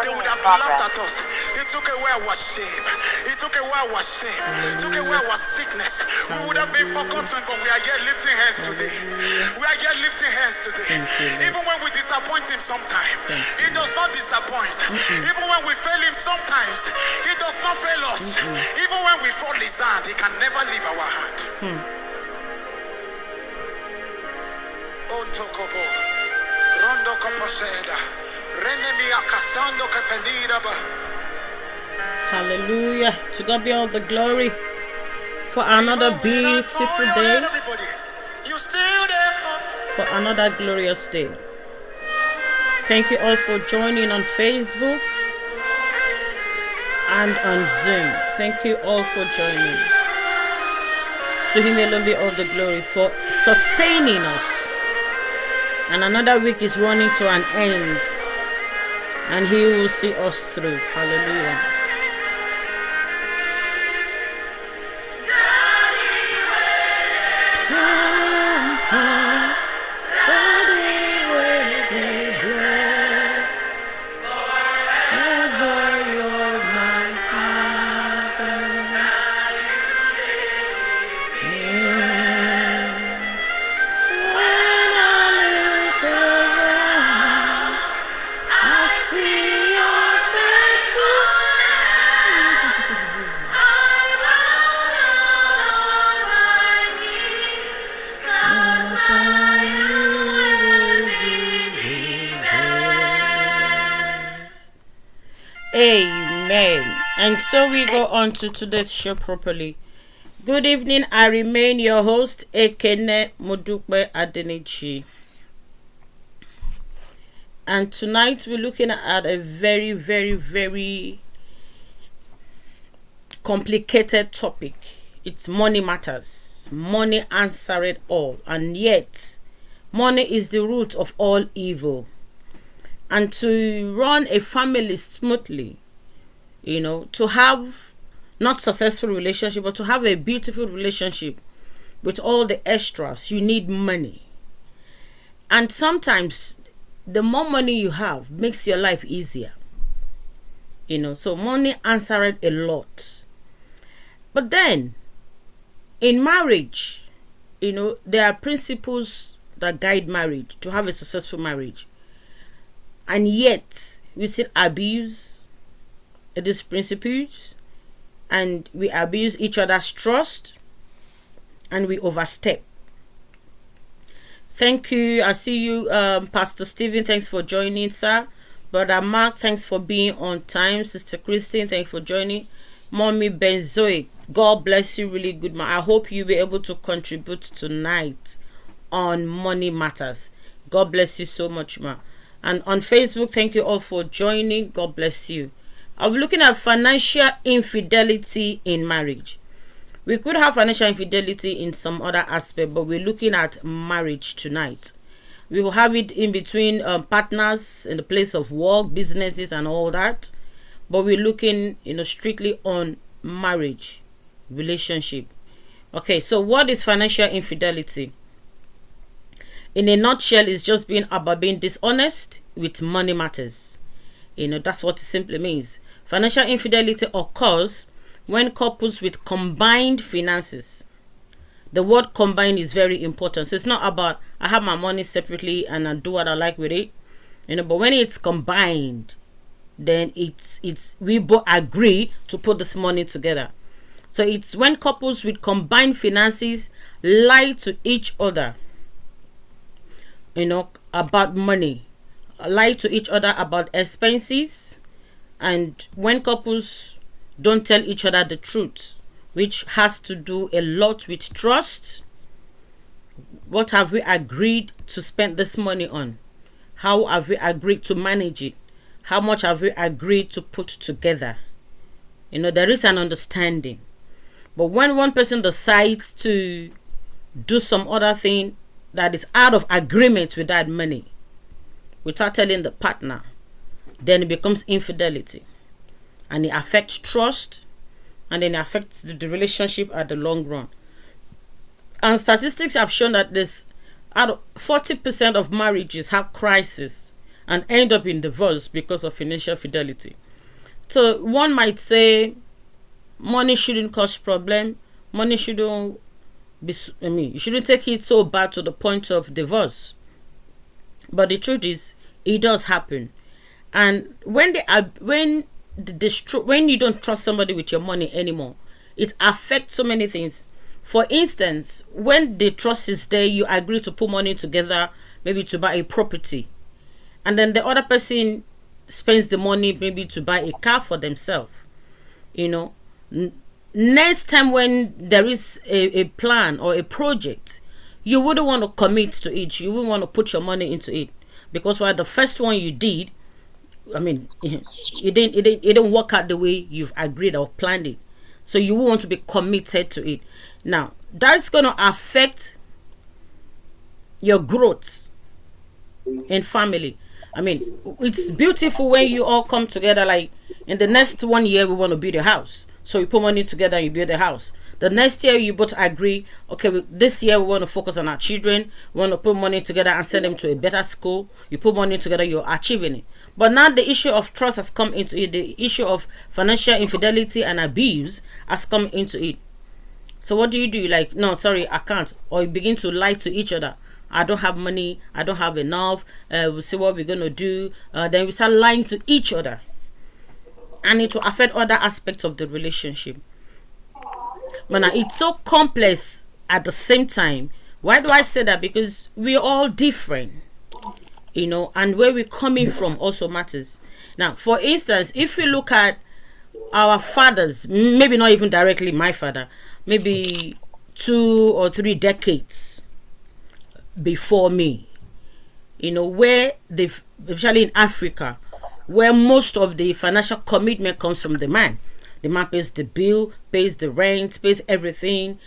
they would have laughed at us. He took away our shame. He took away our shame. Took away our sickness. We would have been forgotten, but we are yet lifting hands today. We are yet lifting hands today. Even when we disappoint him sometimes, he does not disappoint. Even when we fail him sometimes, he does not fail us. Even when we fall his hand, he can never leave our hand. Ontokobo, Rondo Coposeda, Renemia Casando Cafendida. Hallelujah. To God be all the glory for another beautiful day, for another glorious day. Thank you all for joining on Facebook and on Zoom. Thank you all for joining. To him alone be all the glory for sustaining us. And another week is running to an end, and he will see us through. Hallelujah. Amen. And so we go on to today's show properly. Good evening. I remain your host, Ekene Modukwe Adenichi. And tonight we're looking at a very, very, very complicated topic. It's money matters. Money answers it all. And yet, money is the root of all evil. And to run a family smoothly, to have not successful relationship, but to have a beautiful relationship with all the extras, you need money. And sometimes the more money you have makes your life easier. So money answered a lot. But then in marriage, there are principles that guide marriage to have a successful marriage. And yet we still abuse these principles, and we abuse each other's trust, and we overstep. Thank you. I see you, Pastor Stephen. Thanks for joining, sir. Brother Mark, thanks for being on time. Sister Christine, thanks for joining. Mommy Benzoe, God bless you. Really good, man. I hope you'll be able to contribute tonight on Money Matters. God bless you so much, ma. And on Facebook, thank you all for joining. God bless you. I'll be looking at financial infidelity in marriage. We could have financial infidelity in some other aspect, but we're looking at marriage tonight. We will have it in between partners in the place of work, businesses, and all that. But we're looking, strictly on marriage, relationship. Okay, so what is financial infidelity? In a nutshell, it's just about being dishonest with money matters. That's what it simply means. Financial infidelity occurs when couples with combined finances. The word combined is very important. So it's not about I have my money separately and I do what I like with it. But when it's combined, then it's we both agree to put this money together. So it's when couples with combined finances lie to each other about money, lie to each other about expenses, and when couples don't tell each other the truth, which has to do a lot with trust. What have we agreed to spend this money on? How have we agreed to manage it? How much have we agreed to put together? There is an understanding. But when one person decides to do some other thing that is out of agreement with that money, without telling the partner, then it becomes infidelity. And it affects trust, and then it affects the relationship at the long run. And statistics have shown that out of 40% of marriages have crisis, and end up in divorce because of financial fidelity. So one might say money shouldn't cause problem. Money shouldn't be, you shouldn't take it so bad to the point of divorce. But the truth is, it does happen. And when when you don't trust somebody with your money anymore, it affects so many things. For instance, when the trust is there, you agree to put money together, maybe to buy a property, and then the other person spends the money maybe to buy a car for themselves. You know, next time when there is a plan or a project, you wouldn't want to commit to it. You wouldn't want to put your money into it, because while the first one you did, it didn't work out the way you've agreed or planned it. So you will want to be committed to it. Now that's going to affect your growth in family. It's beautiful when you all come together. Like, in the next 1 year, we want to build a house. So you put money together and you build a house. The next year, you both agree, okay, this year we want to focus on our children. We want to put money together and send them to a better school. You put money together, you're achieving it. But now the issue of trust has come into it. The issue of financial infidelity and abuse has come into it. So what do you do? Like, no, sorry, I can't. Or you begin to lie to each other. I don't have money. I don't have enough. We'll see what we're going to do. Then we start lying to each other. And it will affect other aspects of the relationship. But now it's so complex at the same time. Why do I say that? Because we're all different. And where we're coming from also matters. Now, for instance, if we look at our fathers, maybe not even directly my father, maybe 2 or 3 decades before me, where especially in Africa, where most of the financial commitment comes from the man. The man pays the bill, pays the rent, pays everything,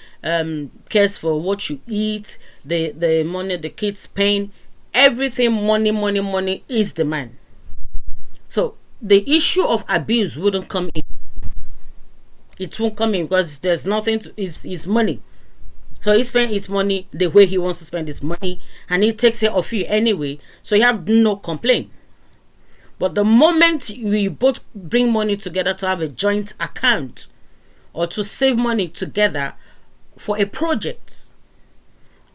cares for what you eat, the money the kids spend, everything. Money is the man. So the issue of abuse wouldn't come in. It won't come in because there's nothing to it's money. So he spends his money the way he wants to spend his money, and he takes care of you anyway. So you have no complaint. But the moment we both bring money together to have a joint account or to save money together for a project,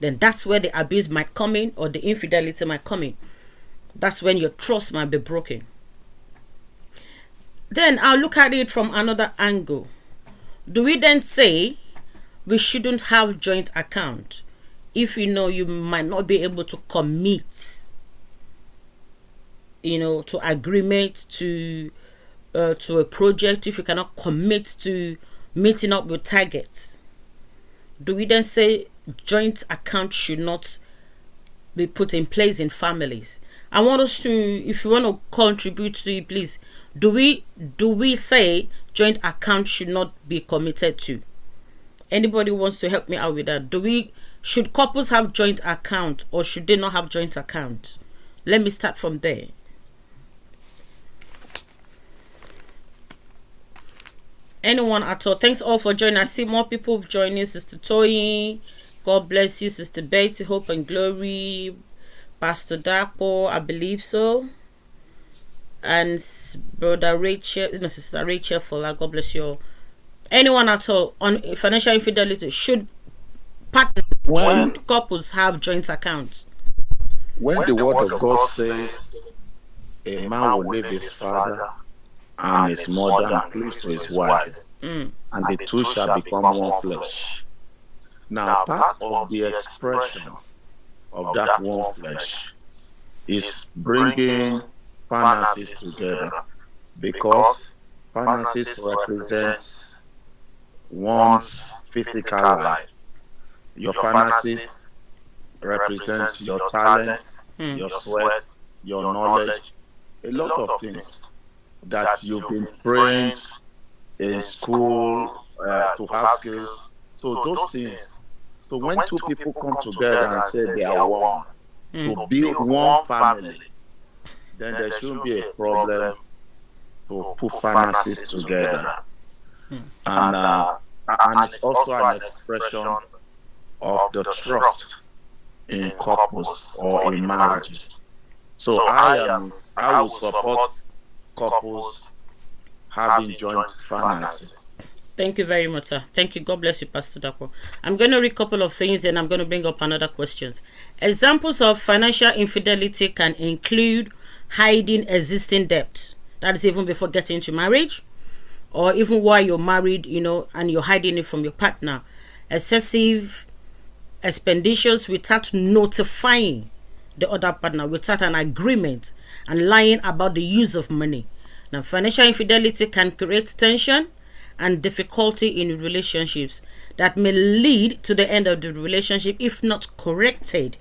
then that's where the abuse might come in, or the infidelity might come in. That's when your trust might be broken. Then I'll look at it from another angle. Do we then say we shouldn't have joint account if you might not be able to commit, to agreement, to a project, if you cannot commit to meeting up with targets? Do we then say joint account should not be put in place in families? I want us to, if you want to contribute to it, please, do we say joint account should not be committed to? Anybody wants to help me out with that? Should couples have joint account, or should they not have joint account? Let me start from there. Anyone at all? Thanks all for joining. I see more people joining. Sister Toyi, God bless you. Sister Betty, Hope and Glory, Pastor Dapo, I believe so, and Brother Rachel, Sister Rachel Fola, God bless you all. Anyone at all on financial infidelity? Should couples have joint accounts? When the word of God says a man will leave his father and his mother and cleave to his wife, and the two shall become one flesh. Now, part of the expression of that one flesh is bringing finances together, because finances represents one's physical life. Your finances represents your talent, your sweat, your knowledge, a lot of things that you've been trained in school to have skills. So those things. So when two people come together and say they are one, to build one family, then there shouldn't be a problem to put finances together. And it's also an expression of the trust in couples or in marriages. So I will support couples having joint finances. Thank you very much, sir. Thank you. God bless you, Pastor Dapo. I'm going to read a couple of things and I'm going to bring up another questions. Examples of financial infidelity can include hiding existing debt. That is even before getting into marriage, or even while you're married, and you're hiding it from your partner. Excessive expenditures without notifying the other partner, without an agreement, and lying about the use of money. Now, financial infidelity can create tension and difficulty in relationships that may lead to the end of the relationship if not corrected,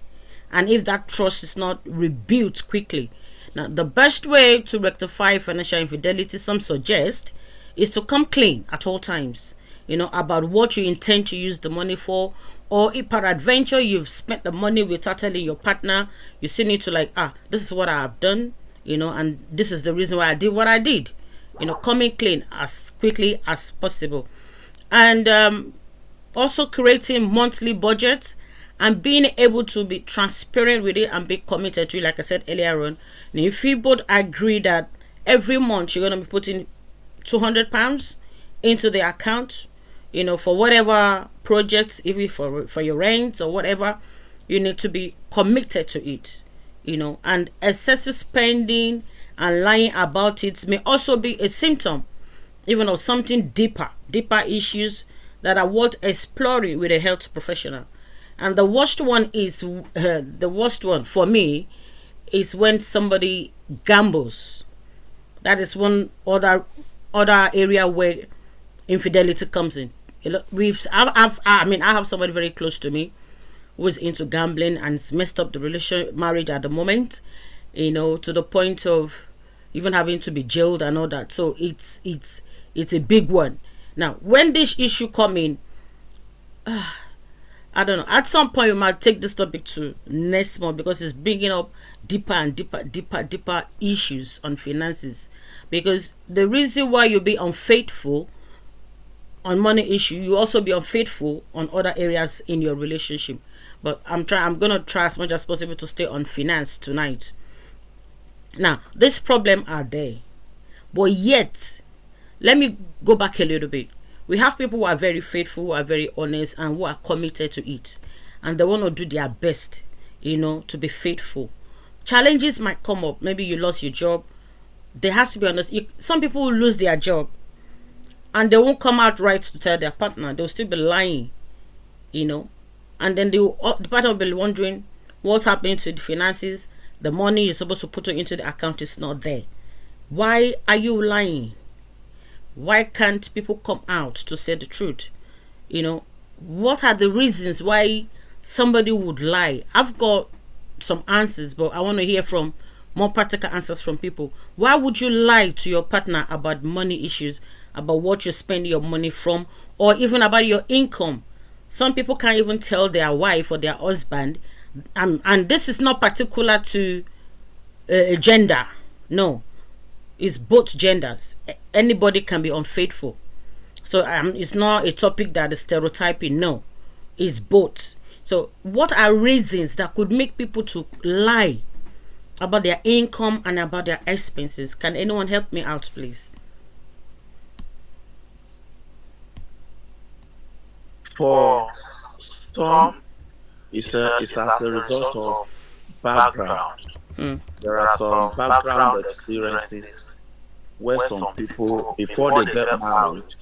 and if that trust is not rebuilt quickly. Now, the best way to rectify financial infidelity, some suggest, is to come clean at all times, about what you intend to use the money for, or if peradventure you've spent the money without telling your partner, you still need to this is what I have done, and this is the reason why I did what I did. Coming clean as quickly as possible. And also creating monthly budgets and being able to be transparent with it and be committed to it, like I said earlier on. And if you both agree that every month you're going to be putting £200 into the account, for whatever projects, even for your rent or whatever, you need to be committed to it, and excessive spending and lying about it may also be a symptom even of something deeper issues that are worth exploring with a health professional. And the worst one for me is when somebody gambles. That is one other area where infidelity comes in. I have somebody very close to me who is into gambling and it's messed up the marriage at the moment, to the point of even having to be jailed and all that. So it's a big one. Now, when this issue come in, I don't know. At some point, we might take this topic to next month because it's bringing up deeper and deeper issues on finances. Because the reason why you be unfaithful on money issue, you also be unfaithful on other areas in your relationship. But I'm gonna try as much as possible to stay on finance tonight. Now, this problem are there, but yet, let me go back a little bit. We have people who are very faithful, who are very honest, and who are committed to it, and they want to do their best, to be faithful. Challenges might come up. Maybe you lost your job. There has to be honest. Some people will lose their job, and they won't come out right to tell their partner. They'll still be lying, and then the partner will be wondering what's happening to the finances. The money you're supposed to put into the account is not there. Why are you lying? Why can't people come out to say the truth? What are the reasons why somebody would lie? I've got some answers, but I want to hear from more practical answers from people. Why would you lie to your partner about money issues, about what you spend your money from, or even about your income? Some people can't even tell their wife or their husband. And this is not particular to a gender. No, it's both genders. Anybody can be unfaithful. So it's not a topic that is stereotyping. No, it's both. So what are reasons that could make people to lie about their income and about their expenses? Can anyone help me out, please? For some, it's as a result of background. There are some background experiences where some people, before they get married,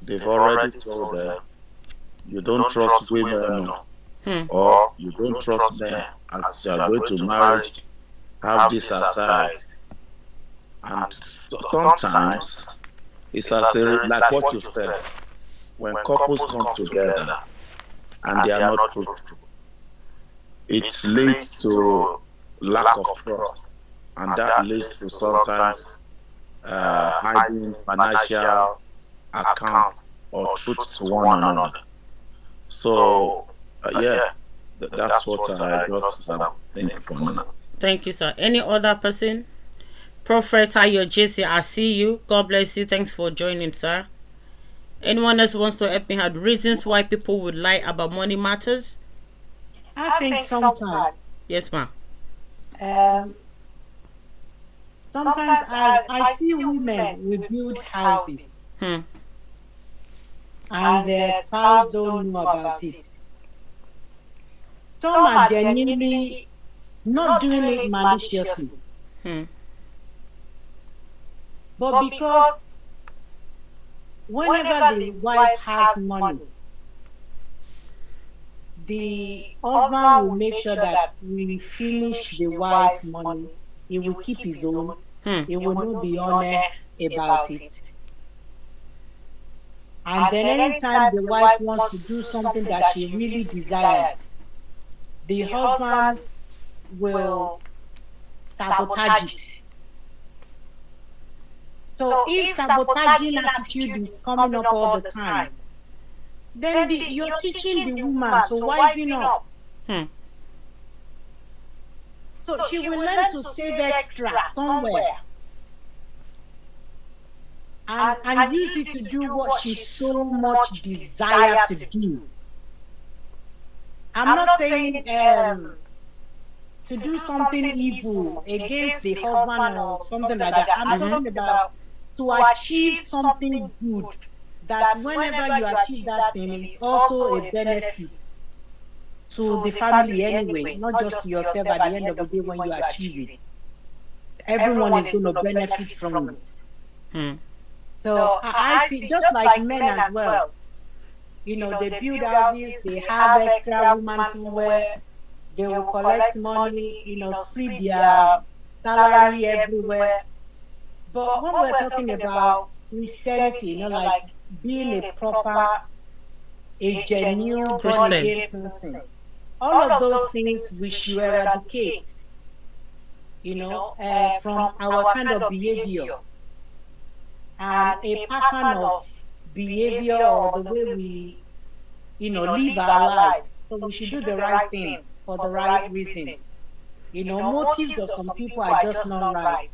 they've already told them, you don't trust women, or you don't trust men. As you are going to marriage, have this aside. And sometimes it's as like what you said, when couples come together and they are not fruitful, it leads to lack of trust, and that leads to sometimes hiding financial accounts or truth to one another. So that's what I just think for now. Thank you, sir. Any other person? Prophet Ayo JC, I see you. God bless you. Thanks for joining, sir. Anyone else wants to help me out? Reasons why people would lie about money matters? I think sometimes. Yes, ma'am. Sometimes I see women will build houses Hmm. and their spouse don't know about it. Some are genuinely not doing it maliciously, Hmm. but because whenever the wife has money, the husband will make sure that we finish the wife's money. He will keep his own. Hmm. He will not be honest about it. And then anytime the wife wants to do something that she really desired, the husband will sabotage it. So if sabotaging attitude is coming up all the time, then you're teaching the woman to wisen up. Hmm. So she will learn to save extra somewhere and use it to do what she so much desire to do. I'm not saying to do something evil against the husband or something like that. I'm talking about to achieve something good, that whenever you achieve that thing, it's also a benefit to the family anyway, not just to yourself at the end of the day when you achieve it. Everyone is going to benefit from it. Hmm. So I see, just like men as well. You know, they build houses, they have extra women somewhere, they will collect money, you know, split their salary everywhere. But when we're talking about Christianity, you know, like being a proper, a genuine born again person, all of those things we should eradicate, you know, from our kind of behavior and a pattern of behavior or the way we, you know, live our lives. So we should do the right thing for the right reason. You know, motives of some people are just not right.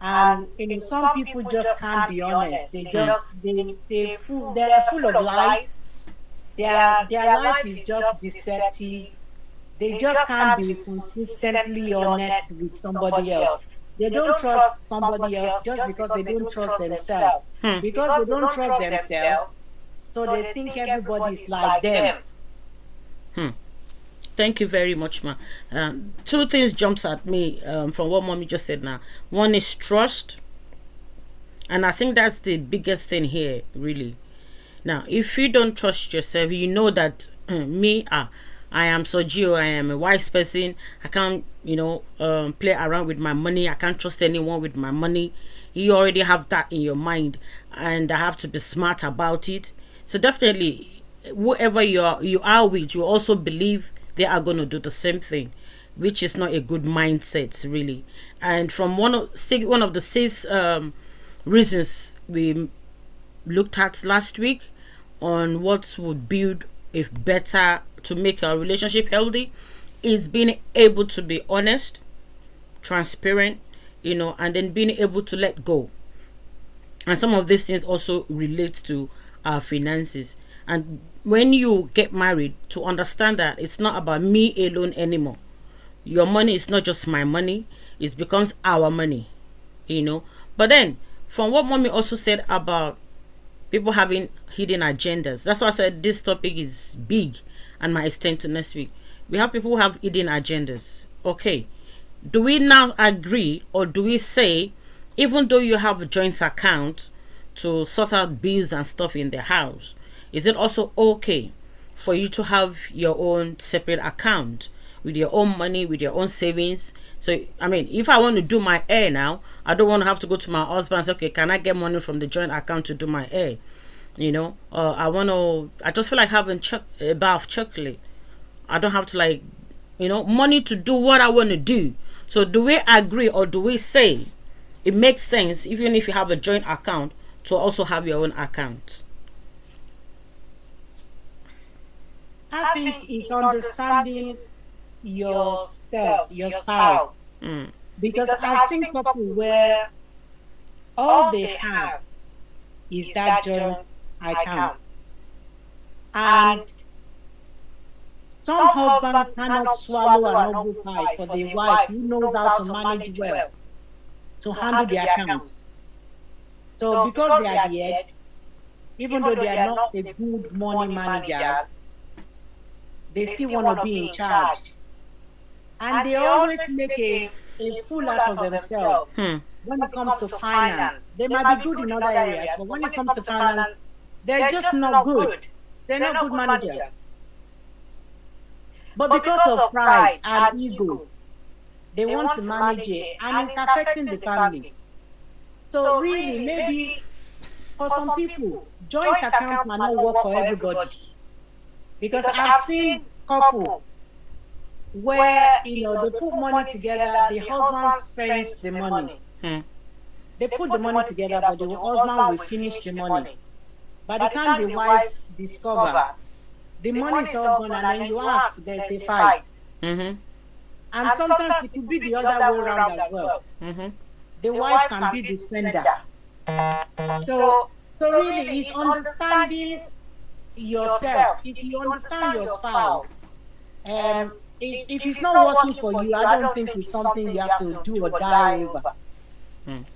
And you know, some people just can't be honest. They just they're full of lies. Their life is just deceptive. They just can't be consistently honest with somebody else. They don't trust somebody else just because they don't trust themselves. Hmm. Because they don't trust themselves, so they think everybody is like them. Hmm. Thank you very much, ma. Two things jumps at me from what mommy just said now. One is trust, and I think that's the biggest thing here, really. Now, if you don't trust yourself, you know that I am Sojio, I am a wise person. I can't, play around with my money. I can't trust anyone with my money. You already have that in your mind, and I have to be smart about it. So definitely, whoever you are with, you also believe they are going to do the same thing, which is not a good mindset, really. And from one of the 6 reasons we looked at last week on what would build a better to make our relationship healthy is being able to be honest, transparent, and then being able to let go. And some of these things also relate to our finances. And when you get married, to understand that it's not about me alone anymore. Your money is not just my money, it becomes our money, But then, from what mommy also said about people having hidden agendas, that's why I said this topic is big and might extend to next week. We have people who have hidden agendas. Okay. Do we now agree, or do we say, even though you have a joint account to sort out bills and stuff in the house, is it also okay for you to have your own separate account with your own money, with your own savings? So, I mean, if I want to do my hair now, I don't want to have to go to my husband and say, okay, can I get money from the joint account to do my hair? I just feel like having a bar of chocolate. I don't have to money to do what I want to do. So do we agree, or do we say it makes sense, even if you have a joint account, to also have your own account? I think it's understanding yourself, your spouse. Because I've seen couples where all they have is that joint account. And some husband cannot swallow an humble pie for the wife who knows how to manage well. to handle the accounts. So because they are the head, even though they are not a good money managers, they still want to be in charge. And they always make a fool out of themselves when it comes to finance. They might be good in other areas, but when it comes to finance, they're just not good. They're not good managers. But because of pride and ego, they want to manage it, and it's affecting the family. So really, maybe for some people, joint accounts might not work for everybody. Because I've seen couple where, you know, they put money together, the husband spends the money. They put the money together, but the husband will finish the money. By the time the wife discovers, the money is all gone, and then you ask, there's a fight. And sometimes it could be the other way around as well. The wife can be the spender. So really, it's understanding yourself. If you understand your spouse, if it's not working for you, I don't think it's something you have to do or die over.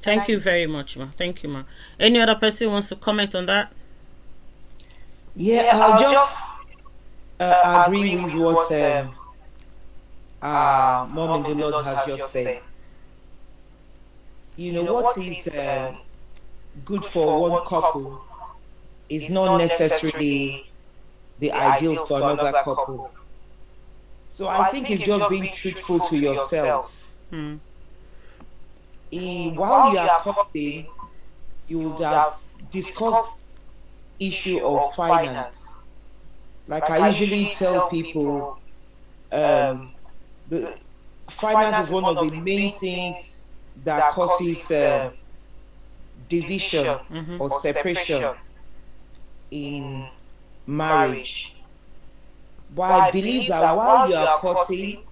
Thank you very much, ma. Thank you, ma. Any other person wants to comment on that? Yeah, I'll just agree with what Mom in the Lord has just said. You know, what is good for one couple is not necessarily the ideal for another couple. So I think it's just being truthful to yourselves. While you are courting, you would have discussed issue of finance. Like I usually tell people, the finance is one of the main things that causes division or separation in marriage. But I believe that while you are courting,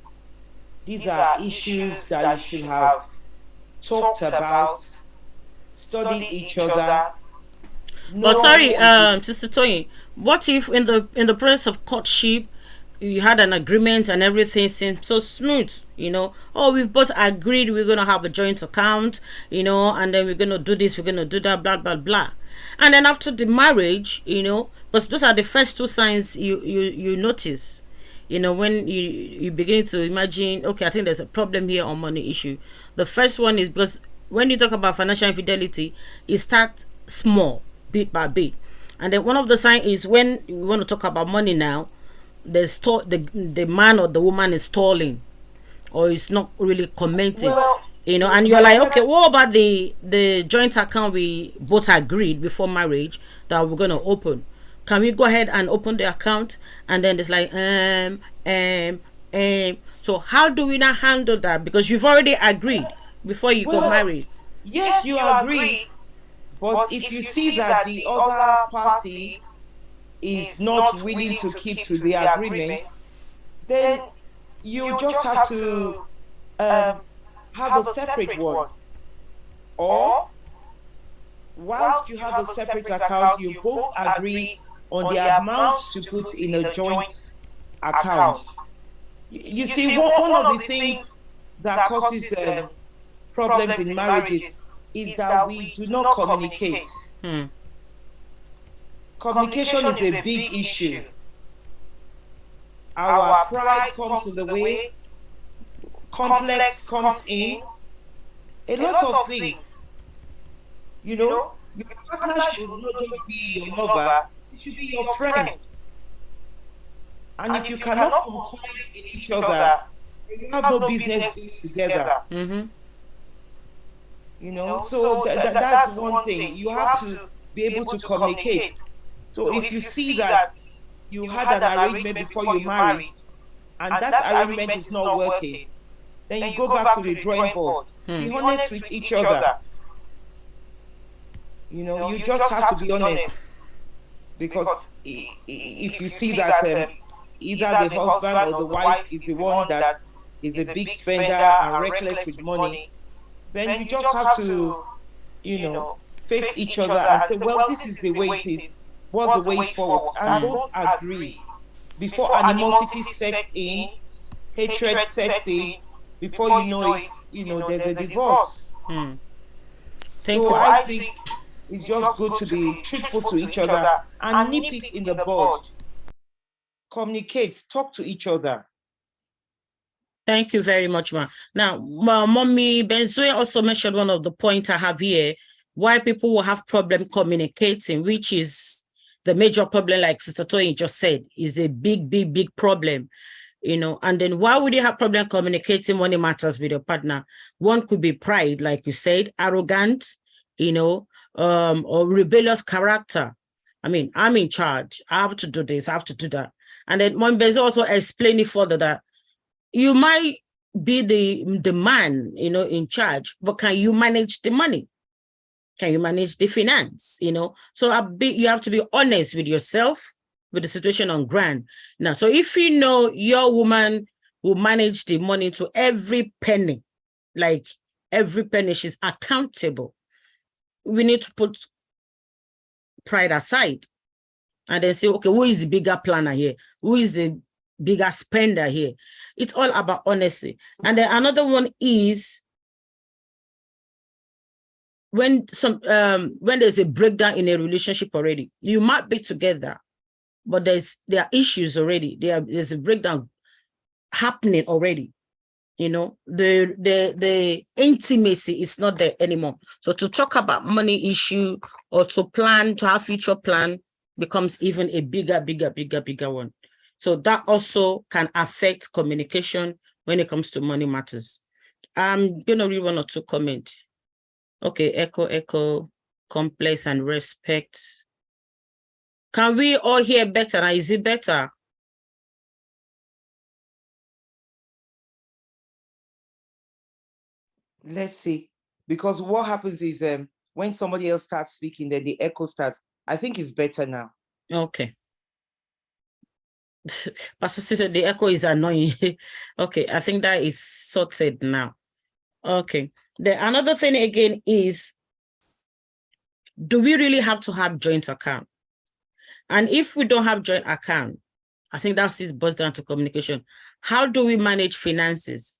these are issues that you should have talked about, studied each other. But sorry, Sister Toyin, what if in the process of courtship you had an agreement and everything seemed so smooth, you know? Oh, we've both agreed we're gonna have a joint account, you know, and then we're gonna do this, we're gonna do that, blah blah blah. And then after the marriage, you know, because those are the first two signs you notice, you know, when you begin to imagine, okay, I think there's a problem here or money issue. The first one is because when you talk about financial infidelity, it starts small, bit by bit. And then one of the signs is when we want to talk about money now, the man or the woman is stalling or is not really commenting. You know, and you're like, okay, what about the joint account we both agreed before marriage that we're gonna open? Can we go ahead and open the account? And then it's like, so how do we not handle that? Because you've already agreed before you got married. Yes, you agreed. But if you see that the other party is not willing to keep to the agreement, then you just have to have a separate one. Or whilst you have a separate account, you both agree on the amount to put in a joint account. You see, one of the things that causes problems in marriages is that we do not communicate. Communication is a big issue. Our pride comes in the way, complex comes in, a lot of things. You know, your partner should not just be your lover, it should be your friend. And if you cannot confide in each other, you have no business being together. You know, so that's one thing. You have to be able to communicate. So if you see that you had an arrangement before you married, and that arrangement is not working, then you go back to the drawing board. Be honest with each other. You know, you just have to be honest. Because if you see that either the husband or the wife is the one that is a big spender and reckless with money, then you just have to, you know, face each other and say, well, this is the way it is. What's the way forward? And both agree. Before animosity sets in, hatred sets in, before you know it, you know, there's a divorce. Thank So you. I think it's just good to be truthful to each other and nip it in the bud. Communicate, talk to each other. Thank you very much, ma. Now, Mommy Benzoe also mentioned one of the points I have here, why people will have problem communicating, which is the major problem, like Sister Toyin just said, is a big, big, big problem. And then why would you have problem communicating money matters with your partner? One could be pride, like you said, arrogant, or rebellious character. I mean, I'm in charge. I have to do this. I have to do that. And then Mom Benzoe also explained it further that you might be the man, in charge, but can you manage the money? Can you manage the finance? So you have to be honest with yourself, with the situation on ground. Now, so if you know your woman will manage the money to every penny, like every penny, she's accountable, we need to put pride aside and then say, okay, who is the bigger planner here? Who is the bigger spender here? It's all about honesty. And then another one is when there's a breakdown in a relationship already, you might be together, but there are issues already. There's a breakdown happening already. The intimacy is not there anymore. So to talk about money issue or to have future plan becomes even a bigger one. So that also can affect communication when it comes to money matters. I'm going to read one or two comments. Okay, echo, complex and respect. Can we all hear better? Now, is it better? Let's see. Because what happens is when somebody else starts speaking, then the echo starts. I think it's better now. Okay. Pastor said the echo is annoying. Okay, I think that is sorted now. Okay. Another thing again is, do we really have to have joint account? And if we don't have joint account, I think that's it boils down to communication. How do we manage finances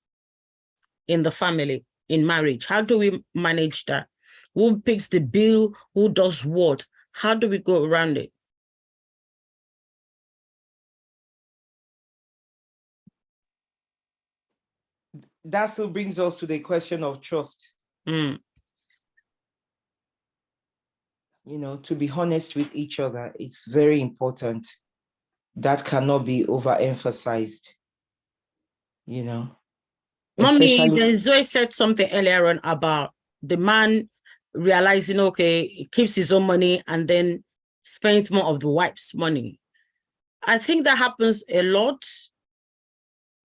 in the family, in marriage? How do we manage that? Who picks the bill? Who does what? How do we go around it? That still brings us to the question of trust. To be honest with each other, it's very important. That cannot be overemphasized. Mommy, Especially Zoe said something earlier on about the man realizing, okay, he keeps his own money and then spends more of the wife's money. I think that happens a lot,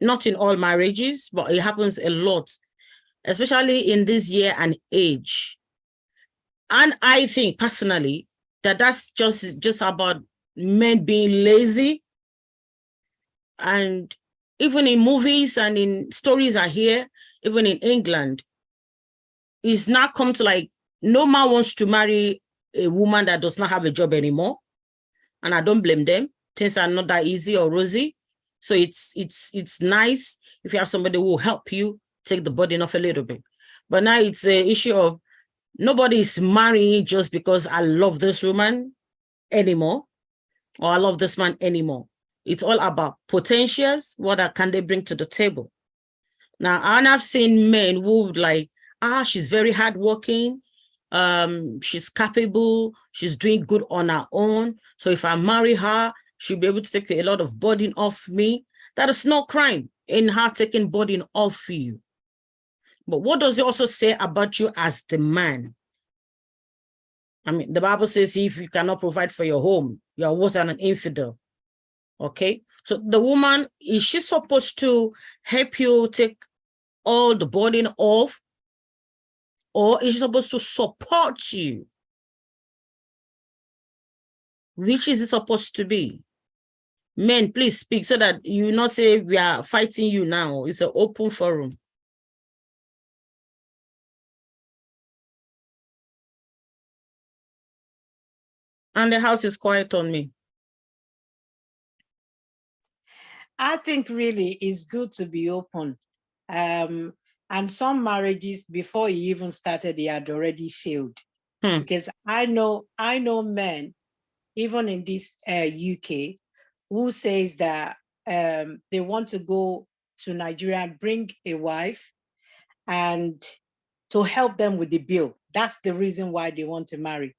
not in all marriages, but it happens a lot, especially in this year and age. And I think personally that that's just about men being lazy. And even in movies and in stories I hear, even in England, it's now come to like, no man wants to marry a woman that does not have a job anymore. And I don't blame them. Things are not that easy or rosy. So it's nice if you have somebody who will help you take the burden off a little bit. But now it's an issue of nobody is marrying just because I love this woman anymore, or I love this man anymore. It's all about potentials. What can they bring to the table? Now, and I've seen men who would like, she's very hardworking. She's capable. She's doing good on her own. So if I marry her, she'll be able to take a lot of burden off me. That is no crime in her taking burden off you. But what does it also say about you as the man? I mean, the Bible says if you cannot provide for your home, you are worse than an infidel. Okay? So the woman, is she supposed to help you take all the burden off? Or is she supposed to support you? Which is it supposed to be? Men, please speak so that you not say we are fighting you now. It's an open forum. And the house is quiet on me. I think really it's good to be open. I And some marriages, before you even started, they had already failed. Because I know men, even in this UK, who says that they want to go to Nigeria and bring a wife and to help them with the bill. That's the reason why they want to marry.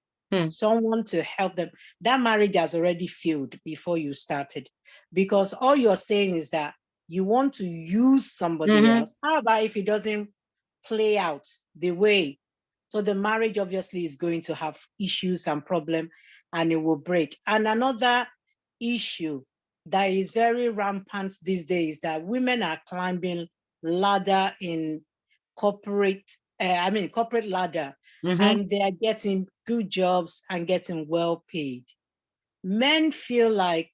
Someone to help them. That marriage has already failed before you started, because all you're saying is that you want to use somebody else. How about if it doesn't play out the way? So the marriage obviously is going to have issues and problem, and it will break. And another issue that is very rampant these days, that women are climbing ladder in corporate ladder, and they are getting good jobs and getting well paid. Men feel like,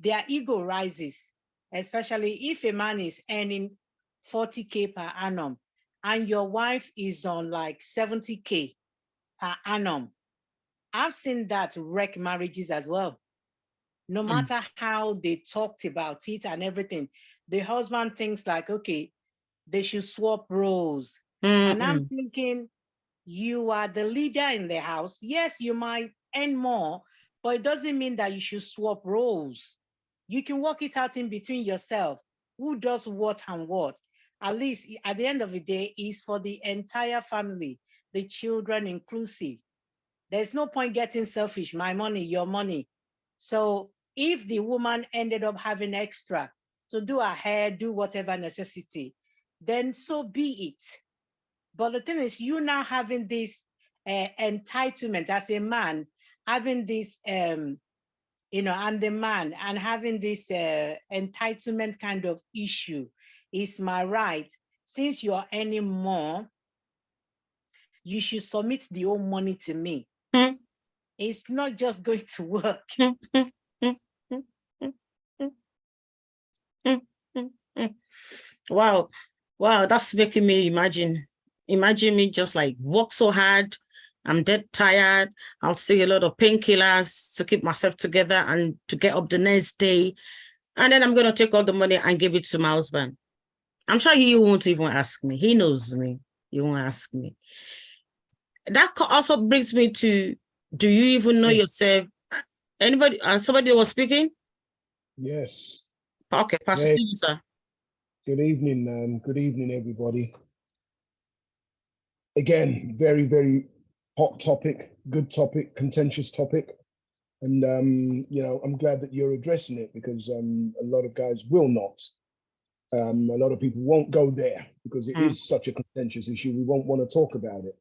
their ego rises, especially if a man is earning 40K per annum and your wife is on like 70K per annum. I've seen that wreck marriages as well. No matter how they talked about it and everything, the husband thinks like, okay, they should swap roles. And I'm thinking, you are the leader in the house. Yes, you might earn more, but it doesn't mean that you should swap roles. You can work it out in between yourself. Who does what and what? At least at the end of the day, is for the entire family, the children inclusive. There's no point getting selfish, my money, your money. So if the woman ended up having extra to do her hair, do whatever necessity, then so be it. But the thing is, you now having this entitlement as a man, having this, I'm the man, and having this entitlement kind of issue. Is my right? Since you're earning more, you should submit the whole money to me. It's not just going to work. Wow, that's making me imagine me just like work so hard, I'm dead tired, I'll take a lot of painkillers to keep myself together and to get up the next day, and then I'm going to take all the money and give it to my husband. I'm sure he won't even ask me. He knows me. He won't ask me. That also brings me to, do you even know yourself? Anybody, somebody was speaking? Yes. Okay, Pastor Stephen, sir. Good evening, everybody. Again, very, very hot topic, good topic, contentious topic. And, I'm glad that you're addressing it, because a lot of guys will not. A lot of people won't go there because it is such a contentious issue. We won't want to talk about it.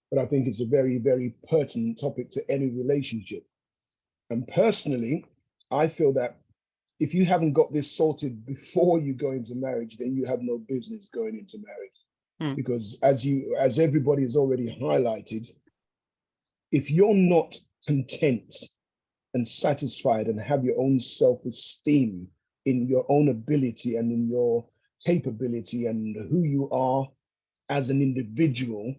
But I think it's a very, very pertinent topic to any relationship. And personally, I feel that if you haven't got this sorted before you go into marriage, then you have no business going into marriage. Because as everybody has already highlighted, if you're not content and satisfied and have your own self-esteem in your own ability and in your capability and who you are as an individual,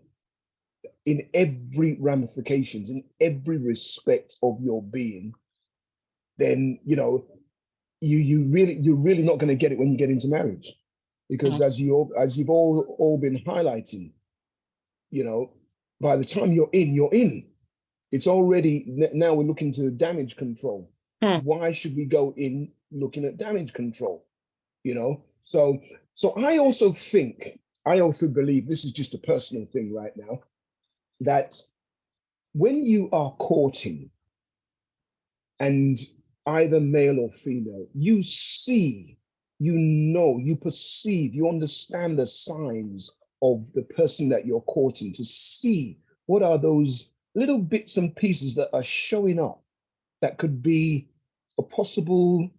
in every ramifications, in every respect of your being, then you're really not going to get it when you get into marriage, because as you've all been highlighting, by the time you're in. It's already, now we're looking to damage control. Why should we go in looking at damage control? So I also believe, this is just a personal thing right now, that when you are courting, and either male or female, you see, you perceive, you understand the signs of the person that you're courting, to see what are those little bits and pieces that are showing up that could be a possible,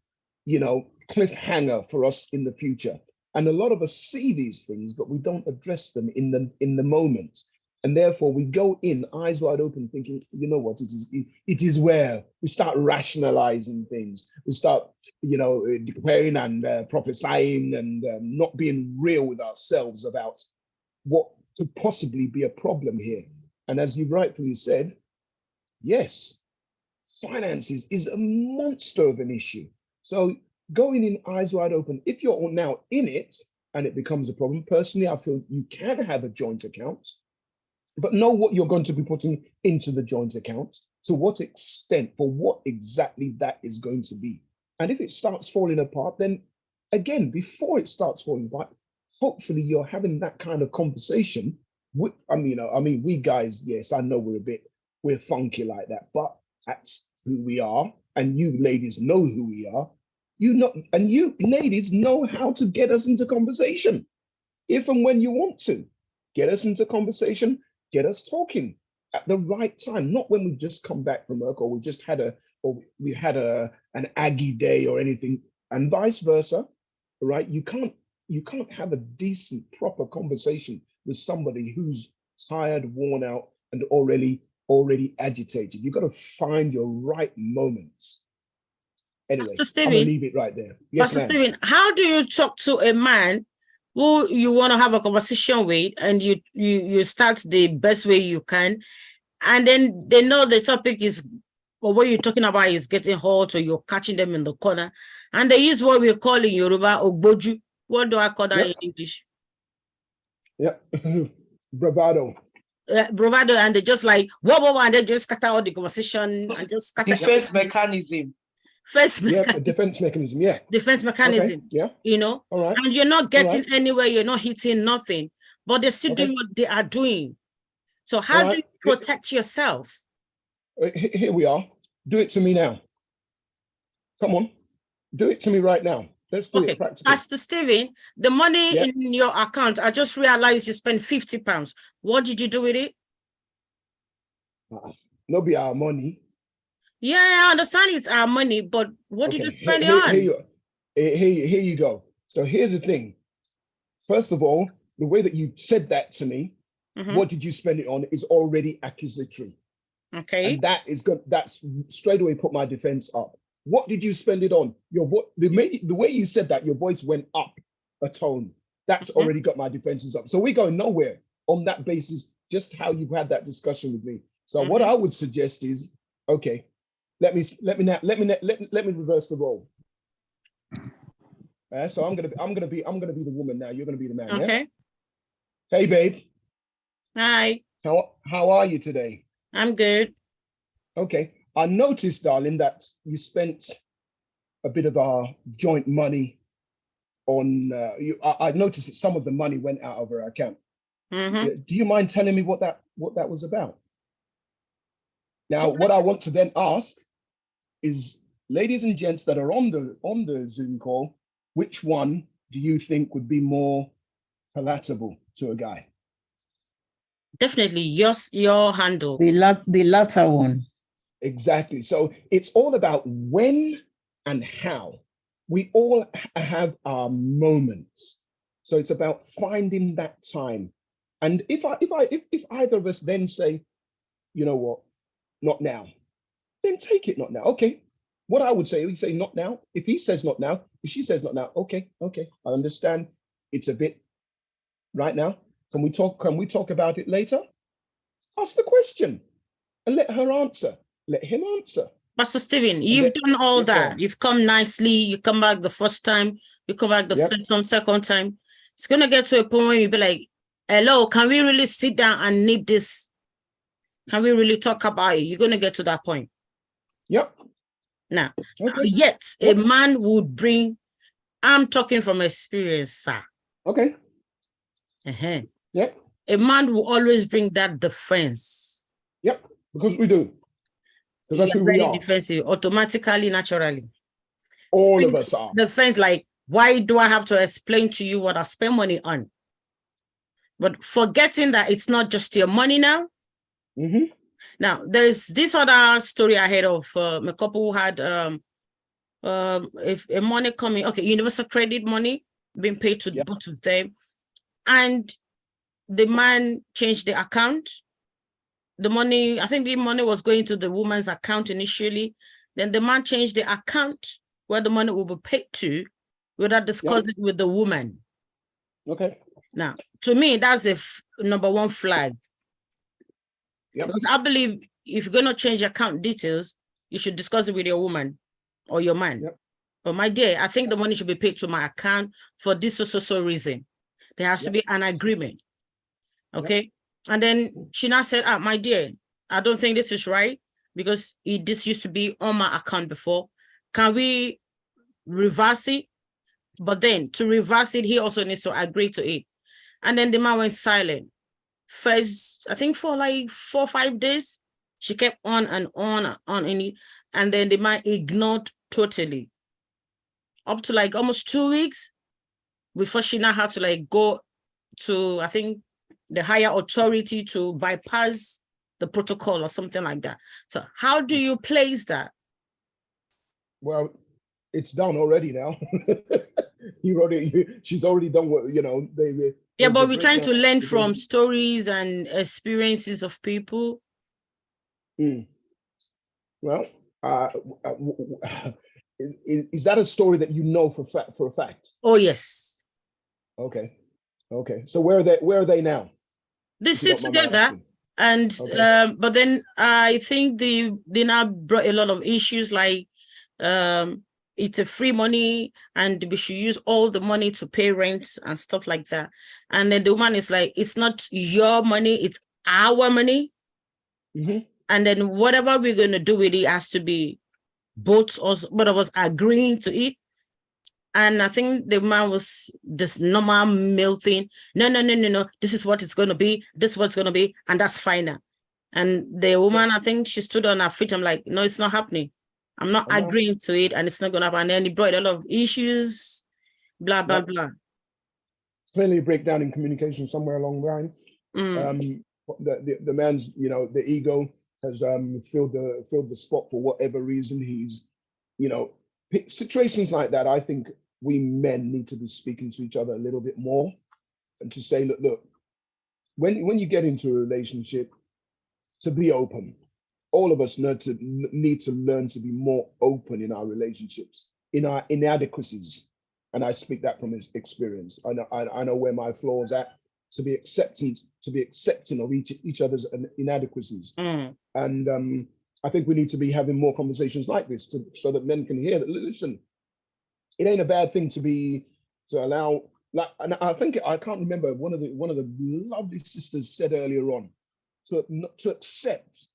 cliffhanger for us in the future. And a lot of us see these things, but we don't address them in the moment. And therefore we go in eyes wide open thinking, you know what, it is where we start rationalizing things. We start, declaring and prophesying and not being real with ourselves about what could possibly be a problem here. And as you rightfully said, yes, finances is a monster of an issue. So going in eyes wide open, if you're now in it, and it becomes a problem. Personally, I feel you can have a joint account, but know what you're going to be putting into the joint account, to what extent, for what exactly that is going to be. And if it starts falling apart, then again, before it starts falling apart, hopefully you're having that kind of conversation with, we guys, yes, I know we're funky like that, but that's who we are. And you ladies know who we are. And you ladies know how to get us into conversation. If and when you want to, get us into conversation, get us talking at the right time, not when we just come back from work, or we had an Aggie day or anything, and vice versa, right? You can't have a decent, proper conversation with somebody who's tired, worn out, and already agitated. You've got to find your right moments. Anyway, Pastor Stephen, I'm gonna leave it right there. Yes, Pastor ma'am. Stephen, how do you talk to a man who you want to have a conversation with, and you start the best way you can, and then they know the topic is, or what you're talking about is getting hot, or you're catching them in the corner, and they use what we're calling Yoruba ogboju. What do I call that in English? Yeah, bravado. Bravado, and they just like whoa, and they just scatter all the conversation and just scatter. Defense mechanism. Defense mechanism. Yeah. Defense mechanism. Okay. Yeah. You know, all right. And you're not getting anywhere. You're not hitting nothing, but they still do what they are doing. So how do you protect yourself? Here we are. Do it to me now. Come on, do it to me right now. Let's do it practically. Pastor Stephen, the money in your account, I just realized you spent £50. What did you do with it? No be our money. Yeah, I understand it's our money, but what did you spend it on? Here you go. So here's the thing. First of all, the way that you said that to me, what did you spend it on, is already accusatory. Okay. And that is good. That's straight away put my defense up. What did you spend it on? The way you said that, your voice went up a tone. That's already got my defenses up. So we're going nowhere on that basis, just how you've had that discussion with me. So what I would suggest is, okay, let me reverse the role. So I'm gonna be the woman now. You're gonna be the man. Okay. Yeah? Hey, babe. Hi. How are you today? I'm good. Okay. I noticed, darling, that you spent a bit of our joint money on. I noticed that some of the money went out of our account. Do you mind telling me what that was about? Now, what I want to then ask is, ladies and gents that are on the Zoom call, which one do you think would be more palatable to a guy? Definitely your handle. The latter one. Exactly. So it's all about when and how. We all have our moments. So it's about finding that time. And if either of us then say, you know what, not now, then take it not now. Okay. What I would say, you say not now. If he says not now, if she says not now, okay, I understand. It's a bit right now. Can we talk about it later? Ask the question and let her answer. Let him answer. Pastor Stephen, you've done all that. Ma'am. You've come nicely. You come back the first time. You come back the second time. It's going to get to a point where you'll be like, hello, can we really sit down and nip this? Can we really talk about it? You're going to get to that point. Yep. Now, yet a man would bring, I'm talking from experience, sir. Okay. Yep. A man will always bring that defense. Yep, because we do. Because that's who we are. Defensive, automatically, naturally. All of us are. Defense, like, why do I have to explain to you what I spend money on? But forgetting that it's not just your money now. Now, there's this other story I heard of a couple who had if a money coming, universal credit money being paid to both of them. And the man changed the account. The money, I think the money was going to the woman's account initially. Then the man changed the account where the money will be paid to without discussing with the woman. Okay. Now, to me, that's a number one flag. Because I believe if you're going to change account details, you should discuss it with your woman or your man. But my dear, I think the money should be paid to my account for this so reason. There has to be an agreement. Okay. And then she now said, my dear, I don't think this is right because this used to be on my account before. Can we reverse it? But then to reverse it, he also needs to agree to it. And then the man went silent. First, I think for like 4 or 5 days, she kept on and on in it. And then the man ignored totally. Up to like almost 2 weeks before she now had to like go to, I think, the higher authority to bypass the protocol or something like that. So how do you place that? Well, it's done already now. She's already done what, Yeah, but we're trying to learn from stories and experiences of people. Well, is that a story that you know for a fact? Oh, yes. Okay. So where are they now? They sit together, and okay. But then I think they now brought a lot of issues like it's a free money and we should use all the money to pay rent and stuff like that. And then the woman is like, it's not your money, it's our money. And then whatever we're going to do with it has to be both of us agreeing to it. And I think the man was this normal male thing. No. This is what it's going to be. This is what's going to be. And that's final. And the woman, I think she stood on her feet. I'm like, no, it's not happening. I'm not agreeing to it. And it's not going to happen. And then he brought a lot of issues, blah, blah, blah. Clearly a breakdown in communication somewhere along the line. The man's, the ego has filled the spot for whatever reason. He's, situations like that, I think we men need to be speaking to each other a little bit more and to say, look, when you get into a relationship, to be open. All of us need to learn to be more open in our relationships, in our inadequacies. And I speak that from experience. I know where my flaws at, to be accepting of each other's inadequacies. And I think we need to be having more conversations like this so that men can hear that, listen, it ain't a bad thing to allow, like, and I think, I can't remember, one of the lovely sisters said earlier on, to accept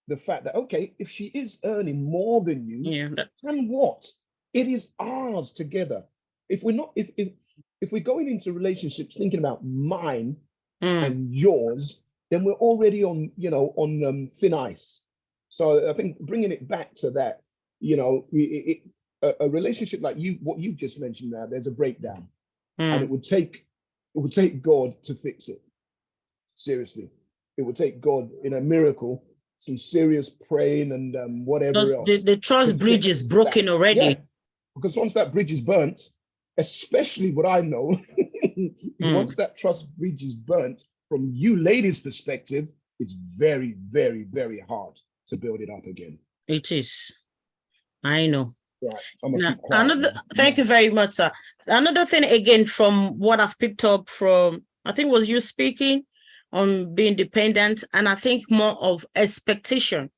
the fact that, okay, if she is earning more than you, then what? It is ours together. If we're going into relationships thinking about mine and yours, then we're already on thin ice. So I think bringing it back to that, a relationship like what you've just mentioned now, there's a breakdown, and it would take God to fix it. Seriously, it would take God in a miracle, some serious praying and whatever else. The trust bridge is broken already. Yeah, because once that bridge is burnt, especially what I know, once that trust bridge is burnt, from you ladies' perspective, it's very, very, very hard to build it up again. It is. I know. Right. Thank you very much, sir. Another thing, again, from what I've picked up from, I think was you speaking on being dependent, and I think more of expectation.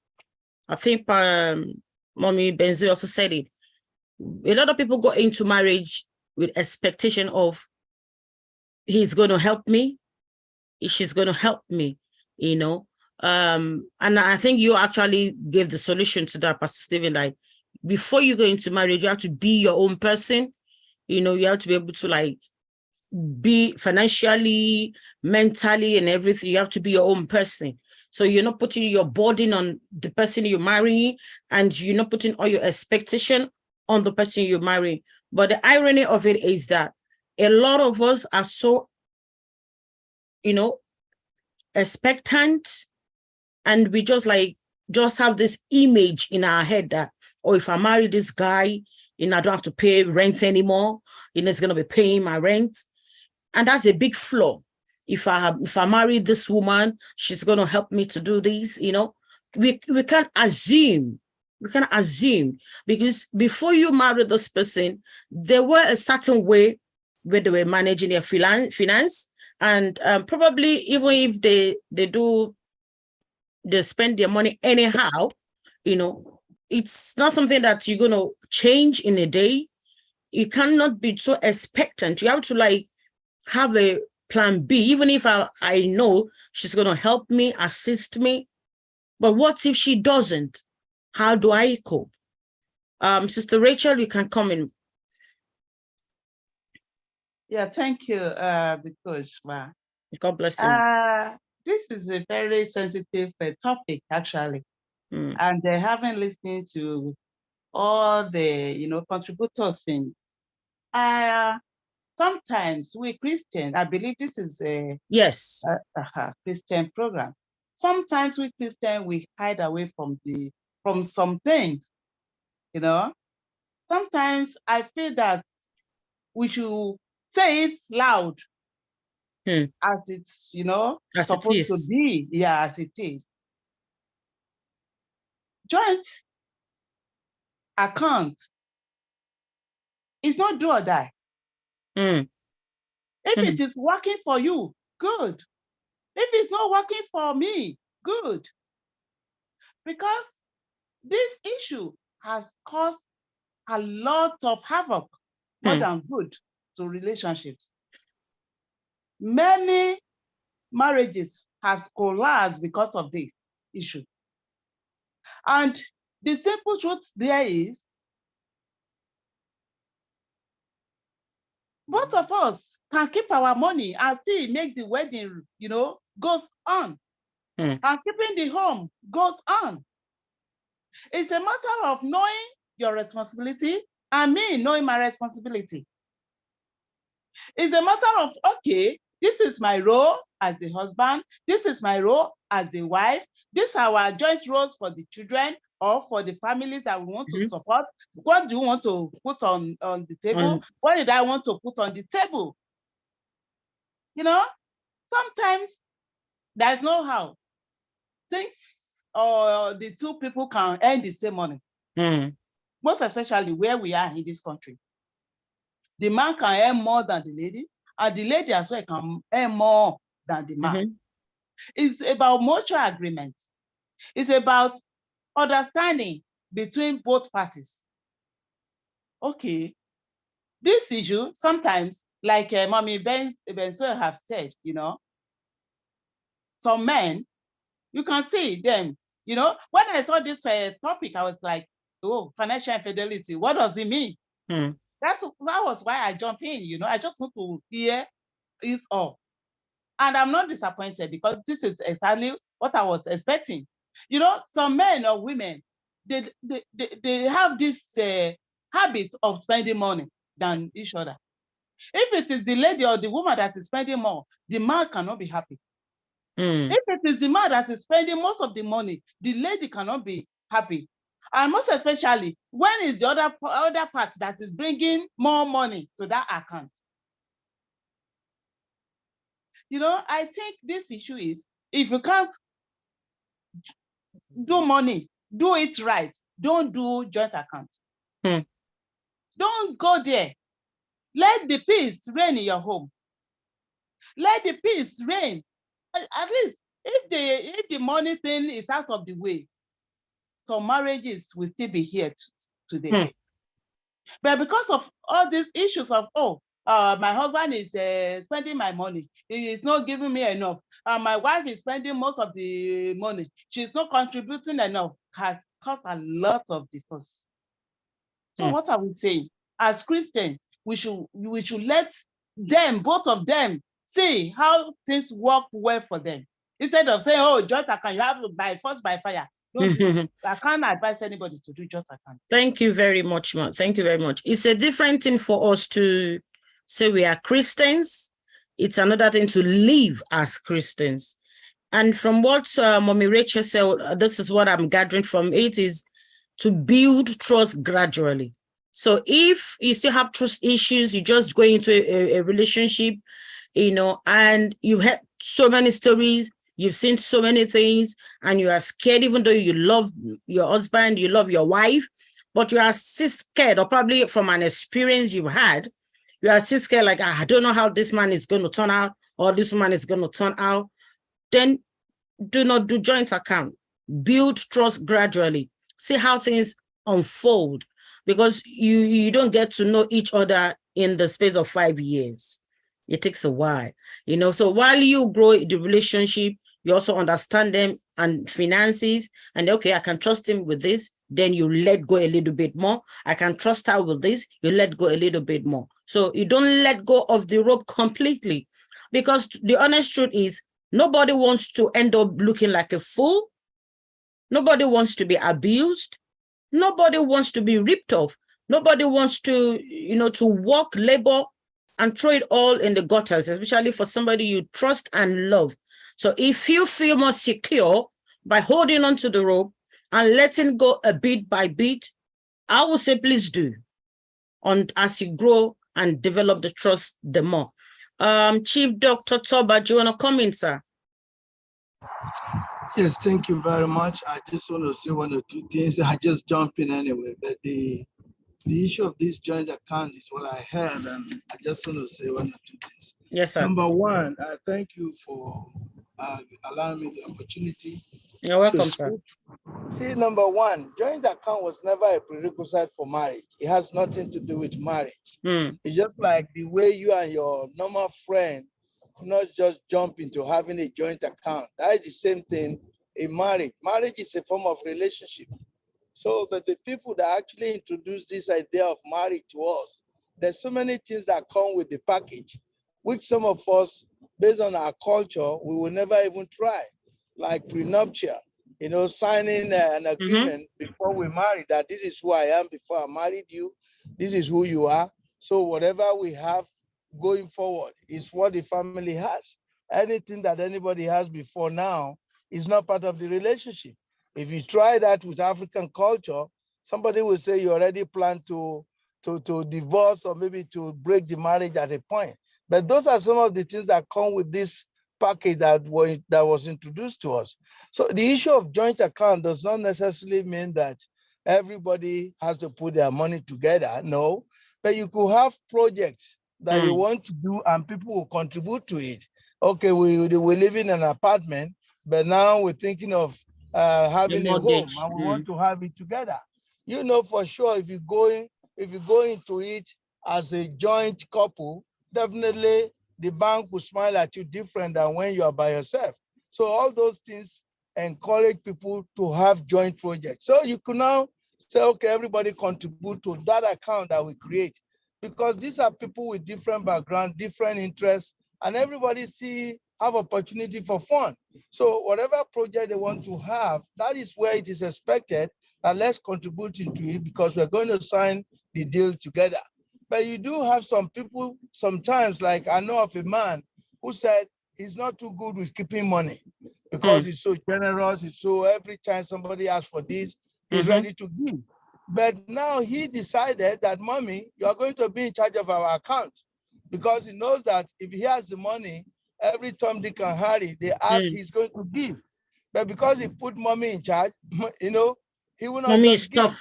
I think Mommy Benzo also said it. A lot of people go into marriage with expectation of he's going to help me, she's going to help me, and I think you actually gave the solution to that, Pastor Stephen. Like, before you go into marriage, you have to be your own person. You have to be able to be financially, mentally, and everything. You have to be your own person. So you're not putting your burden on the person you're marrying, and you're not putting all your expectation on the person you're marrying. But the irony of it is that a lot of us are so, expectant, and we just have this image in our head that, if I marry this guy, I don't have to pay rent anymore. He's going to be paying my rent. And that's a big flaw. If I marry this woman, she's going to help me to do this, we can't assume. We can assume, because before you marry this person, there were a certain way where they were managing their finance, and probably even if they spend their money anyhow, it's not something that you're going to change in a day. you cannot be so expectant. You have to like have a plan B, even if I know she's going to help me, assist me. But what if she doesn't? How do I cope? Sister Rachel, you can come in. Yeah, thank you, the coach. Ma. God bless you. This is a very sensitive topic, actually. And having listened to all the contributors in, sometimes we Christian, I believe this is a Christian program. Sometimes we Christian, we hide away from some things, Sometimes I feel that we should say it loud, as it's, as supposed to be. Yeah, as it is. Joint account is not do or die. If it is working for you, good. If it's not working for me, good. Because this issue has caused a lot of havoc, more than good, to relationships. Many marriages have collapsed because of this issue. And the simple truth there is, both of us can keep our money and still make the wedding, goes on. And keeping the home goes on. It's a matter of knowing your responsibility and me knowing my responsibility. It's a matter of, okay, this is my role as the husband. This is my role as the wife. These are our joint roles for the children or for the families that we want to support. What do you want to put on the table? What did I want to put on the table? Sometimes there's no how. Things or the two people can earn the same money. Most especially where we are in this country. The man can earn more than the lady, and the lady as well can earn more than the man. It's about mutual agreement. It's about understanding between both parties. Okay, this issue sometimes, like Mommy Benzo have said, some men, you can see them, when I saw this topic, I was like, oh, financial infidelity, what does it mean? That was why I jumped in, I just want to hear it all. And I'm not disappointed because this is exactly what I was expecting. Some men or women, they have this habit of spending money than each other. If it is the lady or the woman that is spending more, the man cannot be happy. If it is the man that is spending most of the money, the lady cannot be happy. And most especially, when is the other part that is bringing more money to that account? I think this issue is, if you can't do money, do it right. Don't do joint account. Don't go there. Let the peace reign in your home. Let the peace reign. At least if the money thing is out of the way, some marriages will still be here today. But because of all these issues of, my husband is spending my money, he is not giving me enough, my wife is spending most of the money, she's not contributing enough, has caused a lot of divorce. So what are we saying? As Christians, we should let them, both of them, see how things work well for them. Instead of saying, oh, joint account, you have to by force, by fire. I can't advise anybody to do joint account. Thank you very much, Ma. Thank you very much. It's a different thing for us to say we are Christians. It's another thing to live as Christians. And from what Mommy Rachel said, this is what I'm gathering from it, is to build trust gradually. So if you still have trust issues, you just go into a relationship, and you've had so many stories, you've seen so many things, and you are scared, even though you love your husband, you love your wife, but you are still scared, or probably from an experience you've had, you are still scared, like, I don't know how this man is going to turn out, or this woman is going to turn out. Then do not do joint account. Build trust gradually. See how things unfold. because you don't get to know each other in the space of 5 years. It takes a while, so while you grow the relationship, you also understand them and finances, and okay, I can trust him with this, then you let go a little bit more. I can trust her with this, you let go a little bit more. So you don't let go of the rope completely, because the honest truth is nobody wants to end up looking like a fool. Nobody wants to be abused. Nobody wants to be ripped off. Nobody wants to, to work, labor, and throw it all in the gutters, especially for somebody you trust and love. So if you feel more secure by holding on to the rope and letting go a bit by bit, I will say please do. As you grow and develop the trust the more. Chief Dr. Toba, do you want to come in, sir? Yes, thank you very much. I just want to say one or two things. I just jump in anyway, but the issue of this joint account is what I heard, and I just want to say one or two things. Yes, sir. Number one, I thank you for allowing me the opportunity. You're welcome, sir. See, number one, joint account was never a prerequisite for marriage. It has nothing to do with marriage. It's just like the way you and your normal friend could not just jump into having a joint account. That is the same thing in marriage. Marriage is a form of relationship. So, but the people that actually introduced this idea of marriage to us, there's so many things that come with the package, which some of us, based on our culture, we will never even try, like prenuptial, signing an agreement before we marry, that this is who I am before I married you, this is who you are. So whatever we have going forward is what the family has. Anything that anybody has before now is not part of the relationship. If you try that with African culture, somebody will say you already plan to divorce or maybe to break the marriage at a point. But those are some of the things that come with this package that was introduced to us. So the issue of joint account does not necessarily mean that everybody has to put their money together. No, but you could have projects that you want to do and people will contribute to it. Okay, we live in an apartment, but now we're thinking of having a home and we want to have it together. For sure, if you go into it as a joint couple, definitely the bank will smile at you different than when you are by yourself. So all those things encourage people to have joint projects. So you can now say, okay, everybody contribute to that account that we create, because these are people with different backgrounds, different interests, and everybody have opportunity for fun. So whatever project they want to have, that is where it is expected that let's contribute into it, because we're going to sign the deal together. But you do have some people sometimes, like I know of a man who said he's not too good with keeping money because he's so generous. So every time somebody asks for this, he's ready to give. But now he decided that, mommy, you're going to be in charge of our account, because he knows that if he has the money, every time they can hurry, they ask, he's going to give. But because he put mommy in charge, he will not just give,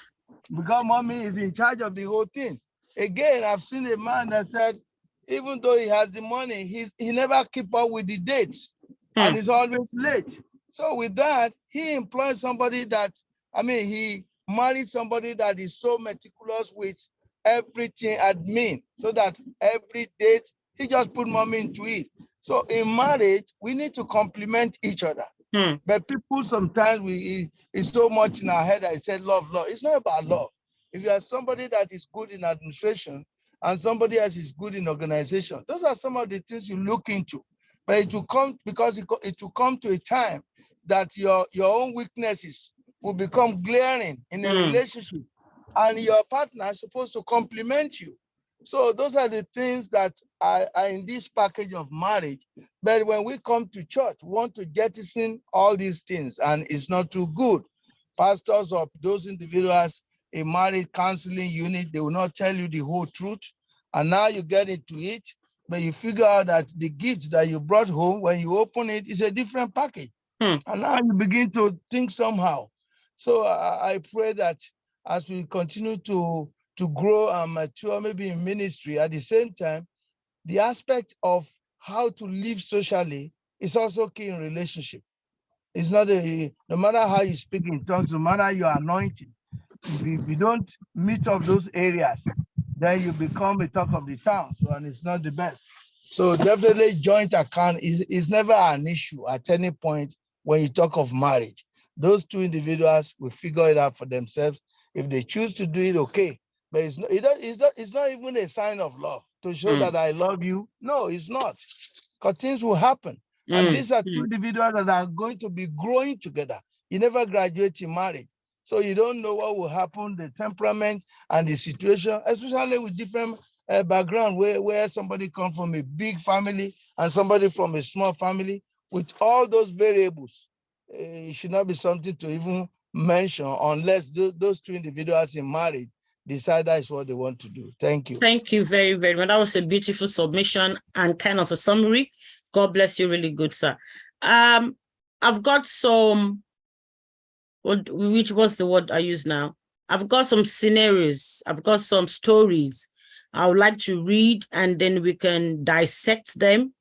because mommy is in charge of the whole thing. Again, I've seen a man that said, even though he has the money, he never keep up with the dates and he's always late. So with that, he employed somebody he married somebody that is so meticulous with everything admin, so that every date, he just put mommy into it. So in marriage, we need to complement each other. But people sometimes, it's so much in our head that I said love. It's not about love. If you are somebody that is good in administration and somebody else is good in organization, those are some of the things you look into. But it will come, because it will come to a time that your own weaknesses will become glaring in a relationship, and your partner is supposed to complement you. So those are the things that are in this package of marriage. But when we come to church, we want to jettison all these things, and it's not too good. Pastors or those individuals, a marriage counseling unit, they will not tell you the whole truth. And now you get into it, but you figure out that the gift that you brought home, when you open it, is a different package. And now you begin to think somehow. So I pray that as we continue to grow and mature, maybe in ministry, at the same time, the aspect of how to live socially is also key in relationship. It's not no matter how you speak in tongues, no matter your anointing, If you don't meet up those areas, then you become a talk of the town. So, and it's not the best. So definitely joint account is never an issue at any point when you talk of marriage. Those two individuals will figure it out for themselves. If they choose to do it, okay. But it's not even a sign of love to show that I love you. No, it's not. Because things will happen. And these are two individuals that are going to be growing together. You never graduate in marriage. So you don't know what will happen, the temperament and the situation, especially with different background where somebody comes from a big family and somebody from a small family. With all those variables, it should not be something to even mention unless those two individuals in marriage decide that is what they want to do. Thank you. Thank you very, very much. That was a beautiful submission and kind of a summary. God bless you. Really good, sir. I've got some, which was the word I use now? I've got some scenarios. I've got some stories I would like to read, and then we can dissect them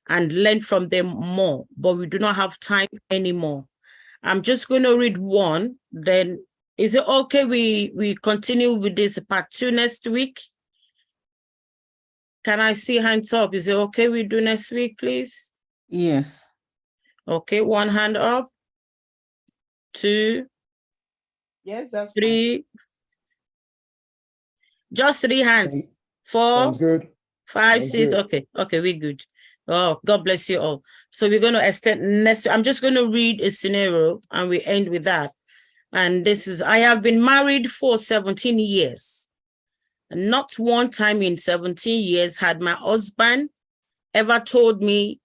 and learn from them more, but we do not have time anymore. I'm just going to read one. Then is it okay we continue with this part 2 next week? Can I see hands up? Is it okay we do next week, please? Yes. Okay, one hand up. 2. Yes, that's 3. Just 3 hands. 4. Sounds good. 5, Sounds 6. good. Okay, we're good. Oh, God bless you all. So we're going to extend next. I'm just going to read a scenario and we end with that. And this is, I have been married for 17 years. And not one time in 17 years had my husband ever told me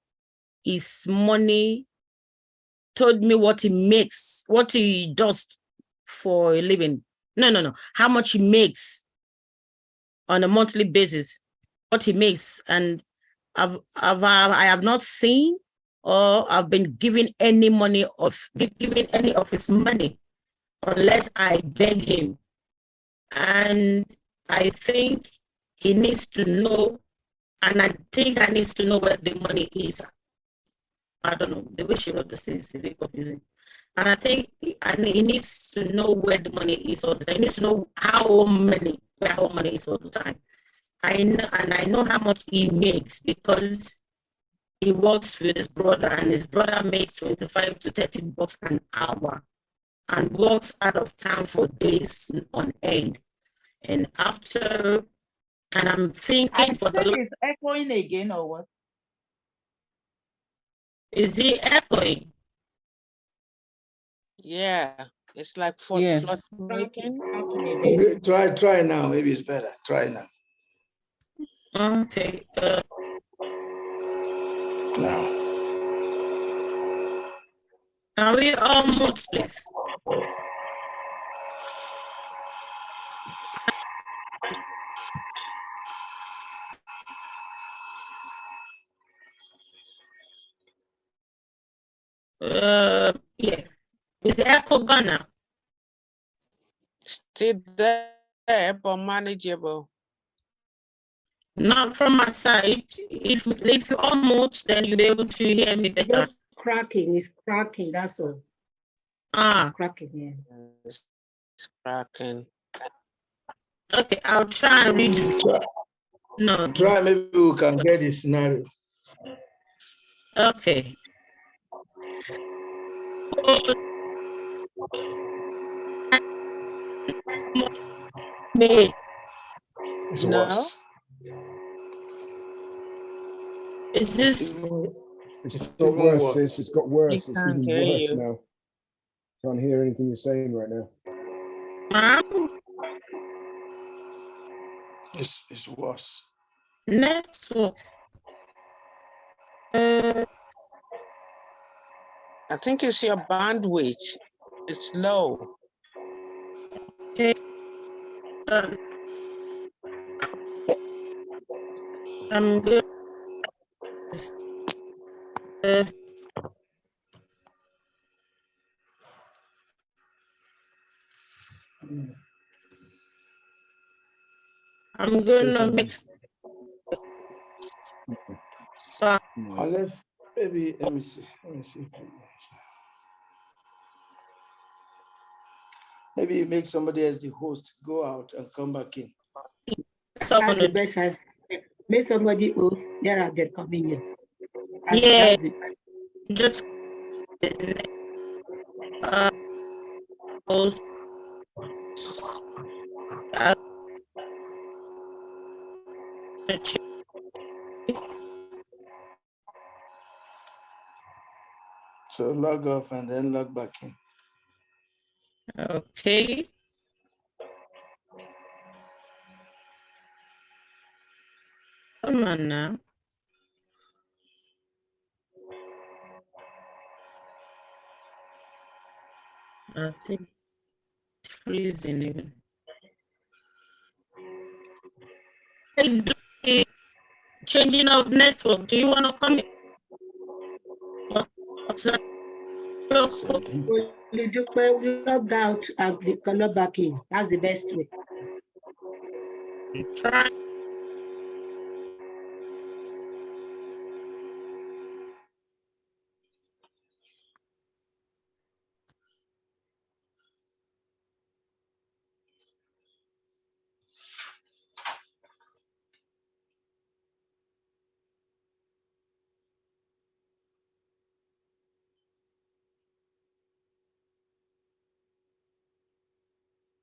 his money, told me what he makes, what he does for a living. No. How much he makes on a monthly basis, what he makes. And I have not seen or I've been given any money given any of his money unless I beg him. And I think he needs to know, and I think I need to know where the money is. I don't know, the way she wrote this is a bit confusing. And I think he needs to know where the money is all the time. He needs to know where our money is all the time. I know how much he makes because he works with his brother, and his brother makes 25 to 30 bucks an hour and works out of town for days on end. And I'm thinking for the... It's echoing again or what? Is he echoing? Yeah, it's like Yes. Try now. Maybe it's better. Try now. Okay. Now. Can we almost, please? Yeah. Is the echo gone now? Still there, but manageable. Not from my side. If you almost, then you'll be able to hear me better. just cracking. It's cracking. That's all. It's cracking. Yeah. It's cracking. Okay, I'll try and read it. No. Try, maybe we can get the scenario. Okay. It's worse. Is this? It's got worse, worse. sis. It's got worse. It's can't even hear worse you. now. Can't hear anything you're saying right now. It's worse. Network. I think it's your bandwidth. It's low. Okay. I'm good. I'm gonna mix. So Unless maybe let me see. Maybe you make somebody else the host, go out and come back in. That's the best answer. Make somebody host, there are the convenience. Yeah, just host. So log off and then log back in. Okay. Come on now. I think it's freezing even. Hey, changing of network. Do you want to come in? What's that? Log out and log back in. That's the best way. Try.